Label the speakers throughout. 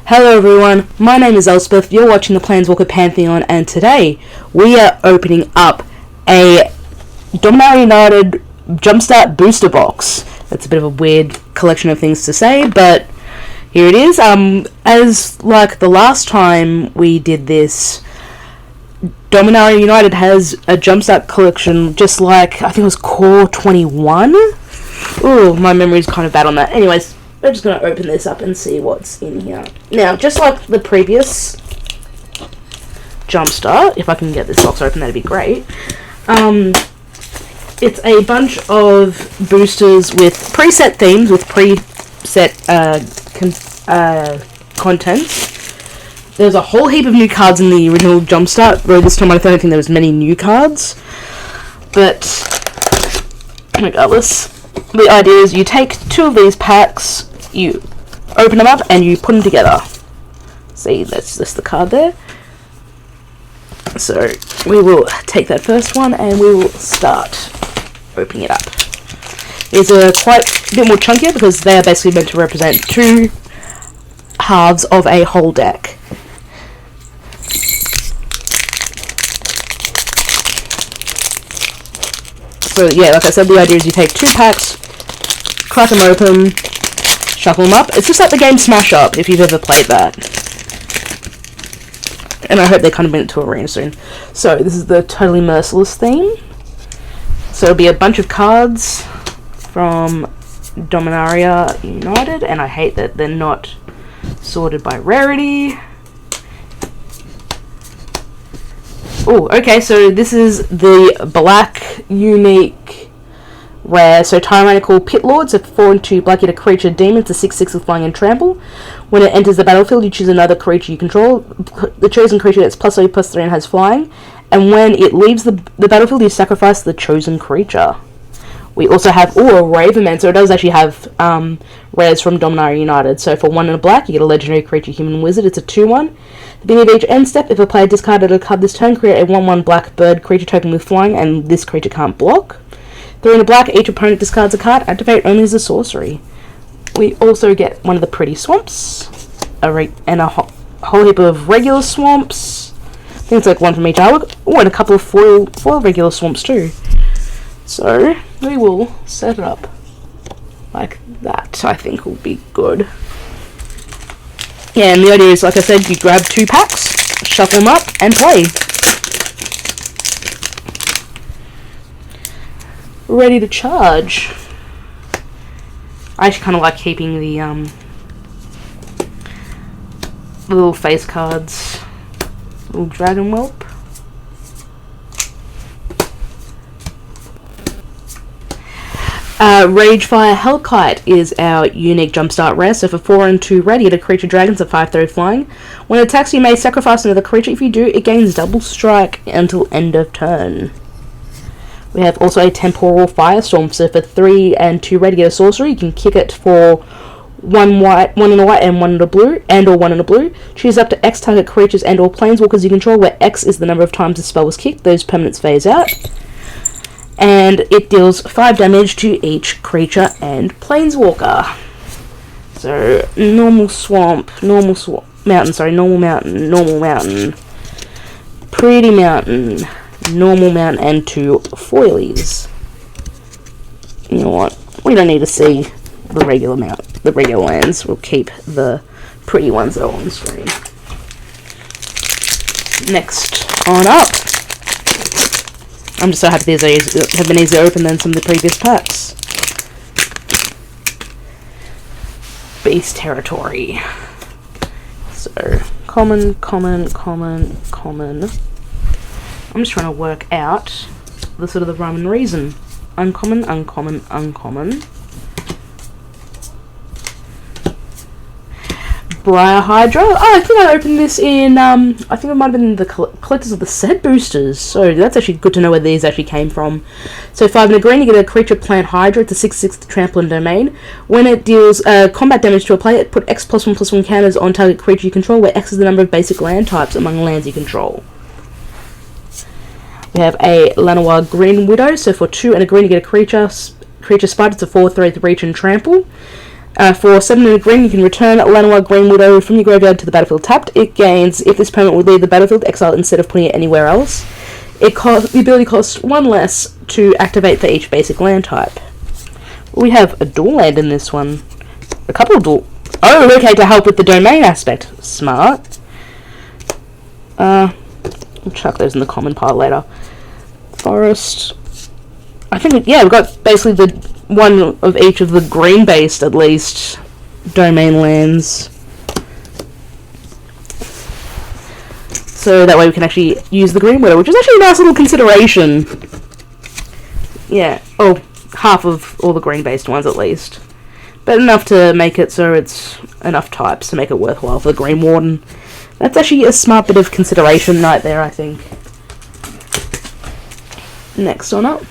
Speaker 1: Hello everyone, my name is Elspeth, you're watching the Planeswalker Pantheon, and today we are opening up a Dominaria United Jumpstart booster box. That's a bit of a weird collection of things to say, but here it is. As like the last time we did this, Dominaria United has a Jumpstart collection just like, I think it was Core 21? Ooh, my memory's kind of bad on that. Anyways, we're just going to open this up and see what's in here. Now, just like the previous Jumpstart, if I can get this box open, that'd be great. It's a bunch of boosters with preset themes, with preset content. There's a whole heap of new cards in the original Jumpstart, though this time I don't think there was many new cards. But, regardless, the idea is you take two of these packs, you open them up, and you put them together. See, that's just the card there. So, we will take that first one, and we will start opening it up. These are quite a bit more chunkier, because they are basically meant to represent two halves of a whole deck. So yeah, like I said, the idea is you take two packs, crack them open, shuffle them up. It's just like the game Smash Up, if you've ever played that. And I hope they kind of bring it to Arena soon. So this is the Totally Merciless theme. So it'll be a bunch of cards from Dominaria United, and I hate that they're not sorted by rarity. Oh, okay, so this is the black unique rare. So Tyrannical Pit Lord, so 4 and 2 black, you get a creature demon, it's a 6/6 with flying and trample. When it enters the battlefield, you choose another creature you control. The chosen creature gets +3/+3 and has flying. And when it leaves the battlefield, you sacrifice the chosen creature. We also have, a Ravenman, so it does actually have rares from Dominaria United. So for 1 and a black, you get a legendary creature, Human Wizard, it's a 2/1. At the beginning of each end step, if a player discarded a card this turn, create a 1/1 black bird creature token with flying, and this creature can't block. 3 and a black, each opponent discards a card, activate only as a sorcery. We also get one of the pretty swamps, and a whole heap of regular swamps. I think it's like one from each artwork. Oh, and a couple of foil regular swamps too. So, we will set it up like that. I think will be good. Yeah, and the idea is, like I said, you grab two packs, shuffle them up, and play. Ready to charge. I actually kind of like keeping the little face cards. Little dragon whelp. Ragefire Hellcat is our unique Jumpstart rare. So for 4 and 2 red, you get a creature dragon, it's a 5/3 flying. When it attacks, you may sacrifice another creature. If you do, it gains double strike until end of turn. We have also a Temporal Firestorm. So for 3 and 2 red, you get a sorcery. You can kick it for 1 white, 1 in a white, and 1 in a blue, and/or 1 in a blue. Choose up to X target creatures and/or planeswalkers you control, where X is the number of times the spell was kicked. Those permanents phase out. And it deals 5 damage to each creature and planeswalker. So, normal mountain, pretty mountain, normal mountain, and 2 foilies. You know what? We don't need to see the regular lands. We'll keep the pretty ones that are on the screen. Next on up. I'm just so happy these have been easier to open than some of the previous packs. Beast Territory. So, common. I'm just trying to work out the sort of the rhyme and reason. Uncommon. Briar Hydra. Oh, I think I opened this in, I think it might have been the Collectors of the Set boosters. So that's actually good to know where these actually came from. So 5 and a green, you get a creature plant Hydra. It's a 6/6 trample and domain. When it deals combat damage to a player, put X +1/+1 counters on target creature you control, where X is the number of basic land types among lands you control. We have a Llanowar Green Widow. So for 2 and a green, you get a creature spider. It's a 4/3 reach and trample. For 7 in a green, you can return Llanowar Green Widow from your graveyard to the battlefield tapped. It gains, if this opponent would leave the battlefield, exile instead of putting it anywhere else. The ability costs 1 less to activate for each basic land type. We have a dual land in this one. A couple of dual... Oh, okay, to help with the domain aspect. Smart. I'll chuck those in the common pile later. Forest. I think, yeah, we've got basically the one of each of the green-based, at least, domain lands. So that way we can actually use the Green Widow, which is actually a nice little consideration. Yeah, oh, half of all the green-based ones at least. But enough to make it so it's enough types to make it worthwhile for the Green Warden. That's actually a smart bit of consideration right there, I think. Next on up.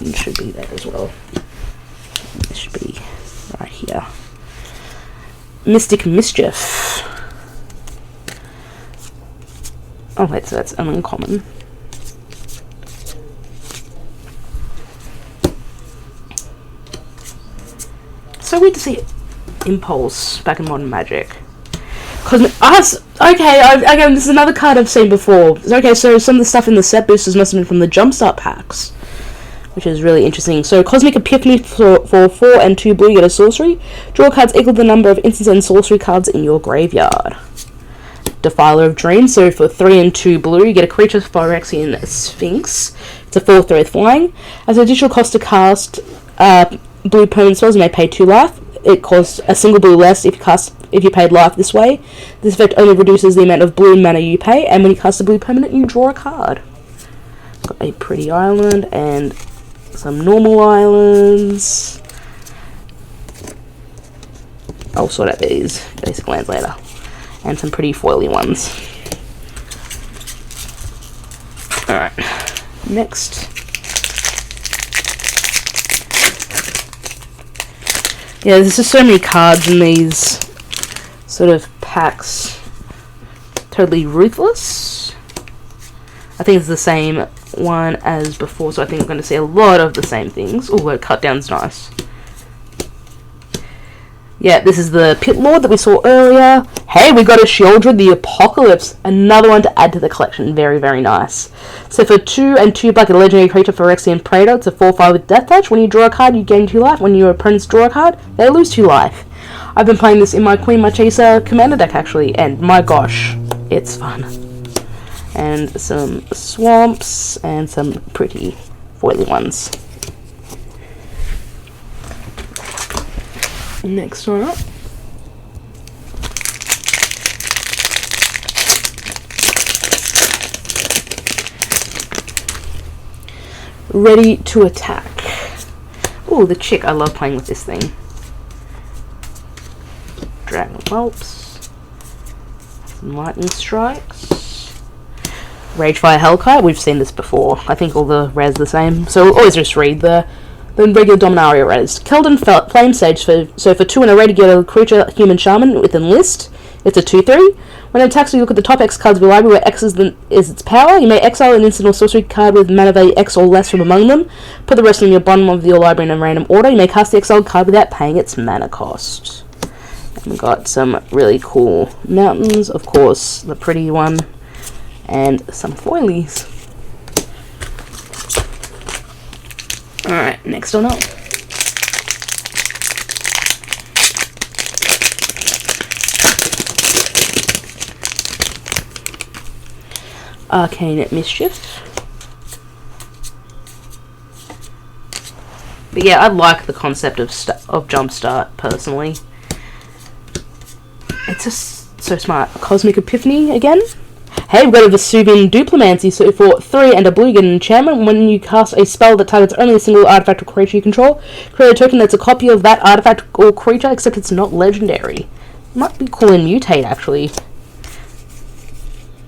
Speaker 1: It should be there as well. It should be right here. Mystic Mischief. Oh wait, so that's an uncommon. So weird to see Impulse back in Modern Magic. Cosmic... again, this is another card I've seen before. Okay, so some of the stuff in the set boosters must have been from the Jumpstart packs, which is really interesting. So, Cosmic Epiphany for 4 and 2 blue, you get a sorcery. Draw cards equal to the number of instants and sorcery cards in your graveyard. Defiler of Dreams, so for 3 and 2 blue, you get a creature Phyrexian Sphinx. It's a 4/3 flying. As an additional cost to cast blue permanent spells, you may pay 2 life. It costs a single blue less if you paid life this way. This effect only reduces the amount of blue mana you pay, and when you cast a blue permanent, you draw a card. Got a pretty island and some normal islands. I'll sort out these basic lands later. And some pretty foily ones. Alright. Next. Yeah, there's just so many cards in these sort of packs. Totally Ruthless. I think it's the same one as before, so I think we're going to see a lot of the same things. Oh, the cut down's nice. Yeah, this is the Pit Lord that we saw earlier. Hey, we got a Sheoldred the Apocalypse. Another one to add to the collection. Very, very nice. So for 2 and 2 black, a legendary creature Phyrexian Praetor. It's a 4/5 with Death Touch. When you draw a card, you gain 2 life. When your opponents draw a card, they lose 2 life. I've been playing this in my Queen Marchesa commander deck, actually, and my gosh, it's fun. And some swamps, and some pretty foily ones. Next one up. Ready to attack. Oh, the chick. I love playing with this thing. Dragon Whelps. Lightning Strikes. Ragefire Hellcat. We've seen this before. I think all the res are the same. So we'll always just read the regular Dominaria res. Keldon Flame Sage. So for 2 and a red, you get a creature Human Shaman with Enlist. It's a 2/3. When it attacks, you look at the top X cards of your library where X is its power. You may exile an instant or sorcery card with mana value X or less from among them. Put the rest in your bottom of your library in a random order. You may cast the exiled card without paying its mana cost. And we've got some really cool mountains, of course, the pretty one, and some foilies. Alright, next on up. Arcane Mischief. But yeah, I like the concept of Jumpstart, personally. It's just so smart. Cosmic Epiphany again. Hey, we've got a Vesuvian Duplimancy, so for 3 and a blue, you get an enchantment. When you cast a spell that targets only a single artifact or creature you control, create a token that's a copy of that artifact or creature, except it's not legendary. Might be cool in Mutate, actually.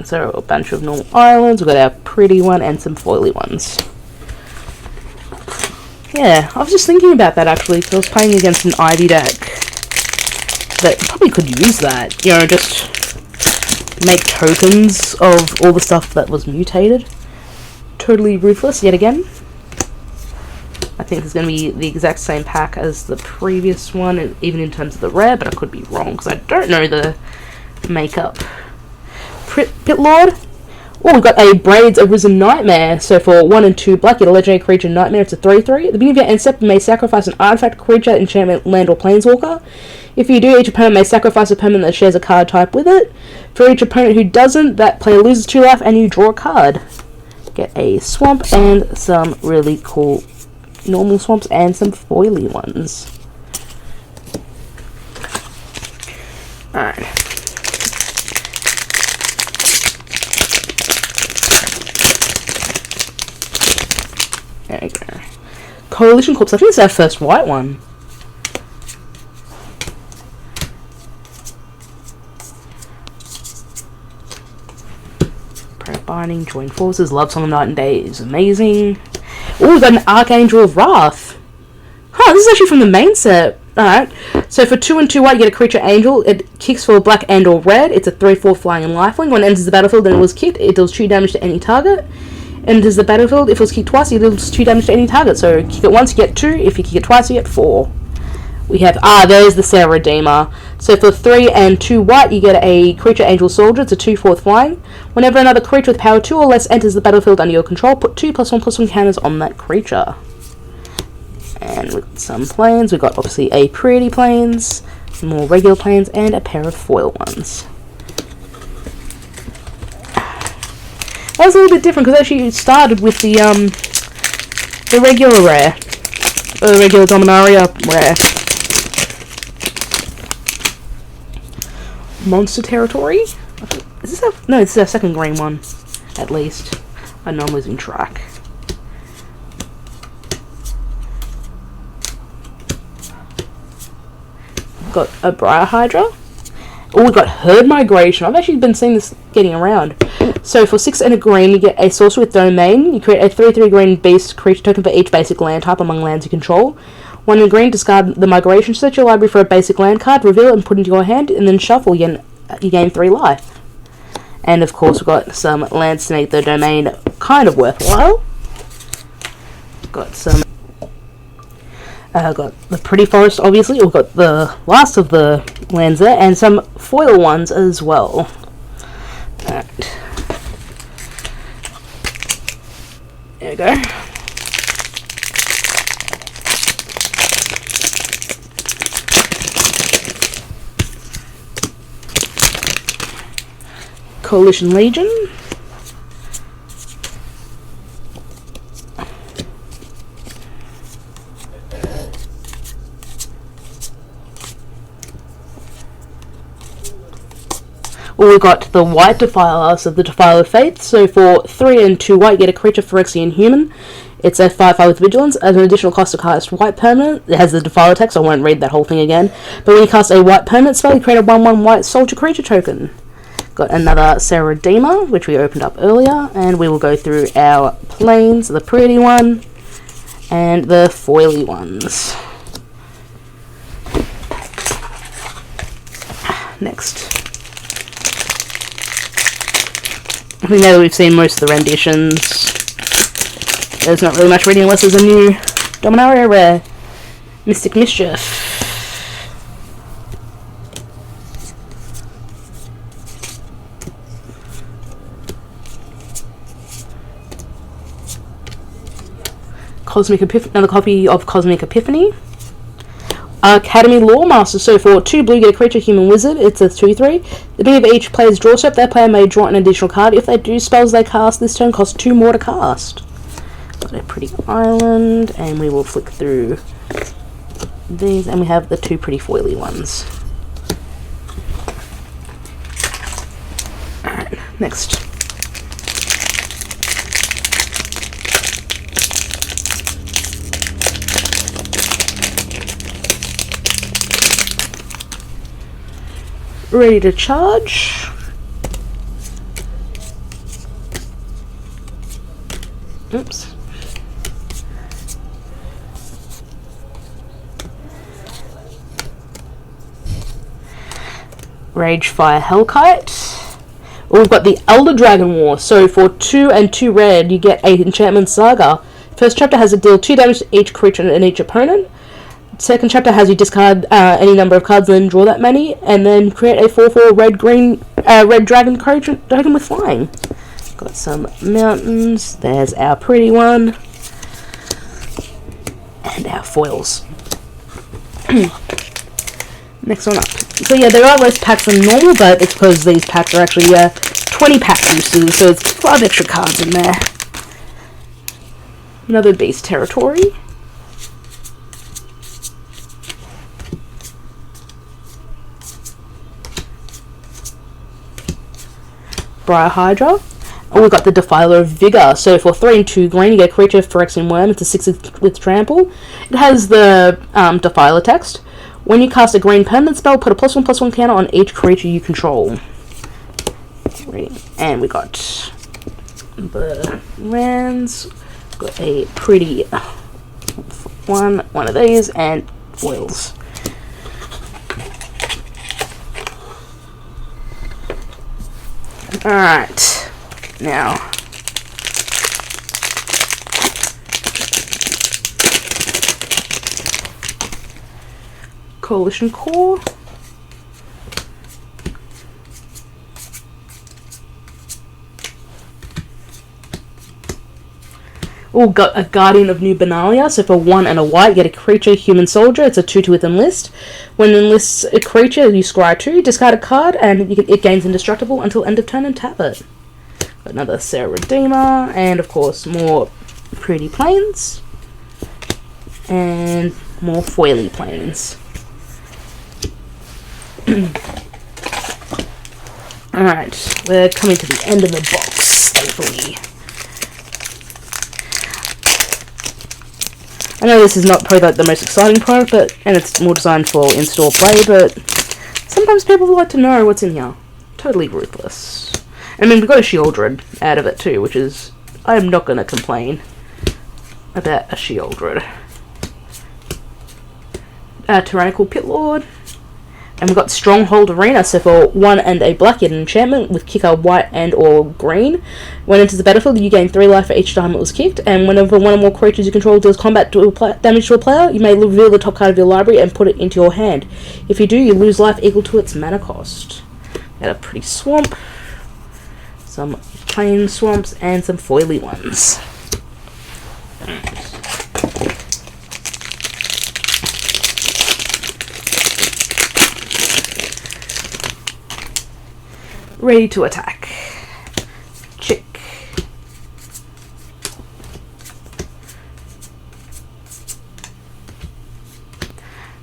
Speaker 1: So, a bunch of normal islands. We've got our pretty one and some foily ones. Yeah, I was just thinking about that, actually, because I was playing against an Ivy deck that probably could use that. You know, just make tokens of all the stuff that was mutated. Totally ruthless yet again. I think it's going to be the exact same pack as the previous one, even in terms of the rare, but I could be wrong because I don't know the makeup. Pit Lord. Oh, we've got a Braids of Risen Nightmare. So for 1 and 2 black, you get a legendary creature Nightmare. It's a 3/3. At the beginning of your end step, you may sacrifice an artifact, creature, enchantment, land, or planeswalker. If you do, each opponent may sacrifice a permanent that shares a card type with it. For each opponent who doesn't, that player loses 2 life and you draw a card. Get a swamp and some really cool normal swamps and some foily ones. Alright. There we go. Coalition Corps. I think it's our first white one. Binding, join forces, love song of night and day is amazing. Oh, we've got an Archangel Wrath. Huh, this is actually from the main set. Alright, so for 2 and 2 white, you get a creature angel. It kicks for black and or red. It's a 3/4 flying and lifelink. When it enters the battlefield and it was kicked, it deals 2 damage to any target. Enters the battlefield, if it was kicked twice, it deals 2 damage to any target. So kick it once, you get 2. If you kick it twice, you get 4. We have, there's the Sarah Redeemer. So for 3 and 2 white, you get a creature angel soldier. It's a 2/4 flying. Whenever another creature with power 2 or less enters the battlefield under your control, put 2+1/+1 counters on that creature. And with some planes, we've got obviously a pretty planes, some more regular planes, and a pair of foil ones. That was a little bit different because actually it started with the regular rare, the regular Dominaria rare. Monster Territory? Is this no, it's our second green one, at least. I know I'm losing track. Got a Briar Hydra. Oh, we've got Herd Migration. I've actually been seeing this getting around. So for 6 and a green, you get a Sorcerer with Domain. You create a 3/3 green beast creature token for each basic land type among lands you control. 1 in green, discard the Migration, search your library for a basic land card, reveal it and put it into your hand, and then shuffle. You gain 3 life. And of course, we've got some lands to make the domain kind of worthwhile. Got some. Got the Pretty Forest, obviously. We've got the last of the lands there, and some foil ones as well. Alright. There we go. Coalition Legion. Well, we've got the white Defiler, so the Defiler of Faith. So for 3 and 2 white, you get a creature Phyrexian Human. It's a 5/5 with Vigilance. As an additional cost to cast white permanent, it has the Defiler text, so I won't read that whole thing again. But when you cast a white permanent spell, you create a 1/1 white soldier creature token. Got another Sarah Redeemer, which we opened up earlier, and we will go through our planes, the pretty one, and the foily ones. Next. I think now that we've seen most of the renditions, there's not really much reading unless there's a new Dominaria rare. Mystic Mischief. Another copy of Cosmic Epiphany. Academy Lawmaster. So for 2 blue, get a creature human wizard. It's a 2/3. At the beginning of each player's draw step, that player may draw an additional card. If they do, spells they cast this turn cost 2 more to cast. Got a pretty island, and we will flick through these, and we have the 2 pretty foily ones. Alright, next. Ready to charge. Oops. Ragefire Hellcat. We've got the Elder Dragon War. So for 2 and 2 red, you get a Enchantment Saga. First chapter has it deal 2 damage to each creature and each opponent. Second chapter has you discard any number of cards and then draw that many, and then create a 4/4 red dragon with flying. Got some mountains. There's our pretty one. And our foils. Next one up. So yeah, there are less packs than normal, but it's because these packs are actually 20 pack boosters, so it's 5 extra cards in there. Another Beast Territory. Briar Hydra. And we've got the Defiled Vigor. So for 3 and 2 green, you get a creature, Phyrexian Worm. It's a 6 with trample. It has the Defiler text. When you cast a green permanent spell, put a +1/+1 counter on each creature you control. And we got the lands. Got a pretty one of these, and foils. Alright, now Coalition Core. Oh, got a Guardian of New Bernalia. So for 1 and a white, you get a creature, Human Soldier. It's a 2/2 with Enlist. When enlists a creature, you scry 2, discard a card, and it gains Indestructible until end of turn and tap it. Got another Sarah Redeemer, and of course more pretty planes, and more foily planes. Alright, we're coming to the end of the box, thankfully. I know this is not probably like the most exciting product, and it's more designed for in-store play, but sometimes people would like to know what's in here. Totally ruthless. I mean, we got a Shieldred out of it too, which is... I am not going to complain about a Shieldred. Tyrannical Pitlord. And we've got Stronghold Arena, so for 1 and a black, you get an enchantment with kicker white and or green. When it enters the battlefield, you gain 3 life for each time it was kicked, and whenever one or more creatures you control deals combat damage to a player, you may reveal the top card of your library and put it into your hand. If you do, you lose life equal to its mana cost. Got a pretty swamp, some plain swamps, and some foily ones. Ready to attack. Chick.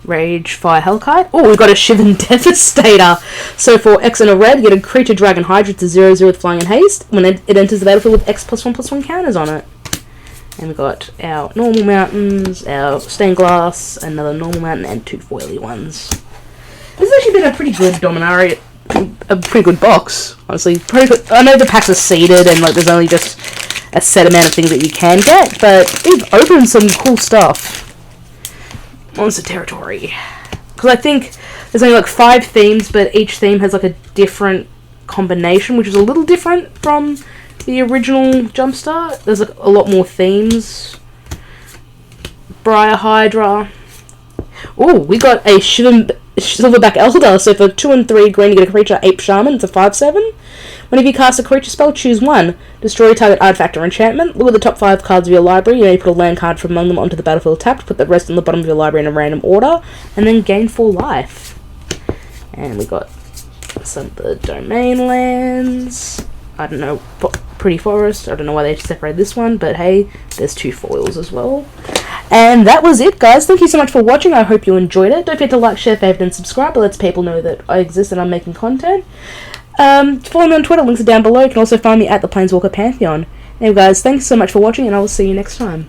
Speaker 1: Rage, Fire, Hellcat. Oh, we've got a Shivan Devastator. So for X and a red, you get a creature Dragon Hydra. It's a 0/0 with flying and haste. When it enters the battlefield with X +1/+1 counters on it. And we've got our normal mountains, our stained glass, another normal mountain, and 2 foily ones. This has actually been a pretty good Dominaria. A pretty good box, honestly. Pretty good. I know the packs are seeded and like there's only just a set amount of things that you can get, but we've opened some cool stuff. Monster Territory, because I think there's only like 5 themes, but each theme has like a different combination, which is a little different from the original Jumpstart. There's like a lot more themes. Briar Hydra. Oh, we got a Silverback Elder. So for 2 and 3 green, you get a creature, Ape Shaman. It's a 5/7. Whenever you cast a creature spell, choose 1. Destroy target artifact or enchantment. Look at the top 5 cards of your library. You may put a land card from among them onto the battlefield tapped. Put the rest on the bottom of your library in a random order. And then gain 4 life. And we got some of the domain lands. I don't know, Pretty Forest. I don't know why they separated this one, but hey, there's 2 foils as well. And that was it, guys. Thank you so much for watching. I hope you enjoyed it. Don't forget to like, share, favorite, and subscribe. It lets people know that I exist and I'm making content. Follow me on Twitter. Links are down below. You can also find me at the Planeswalker Pantheon. Anyway, guys, thanks so much for watching, and I will see you next time.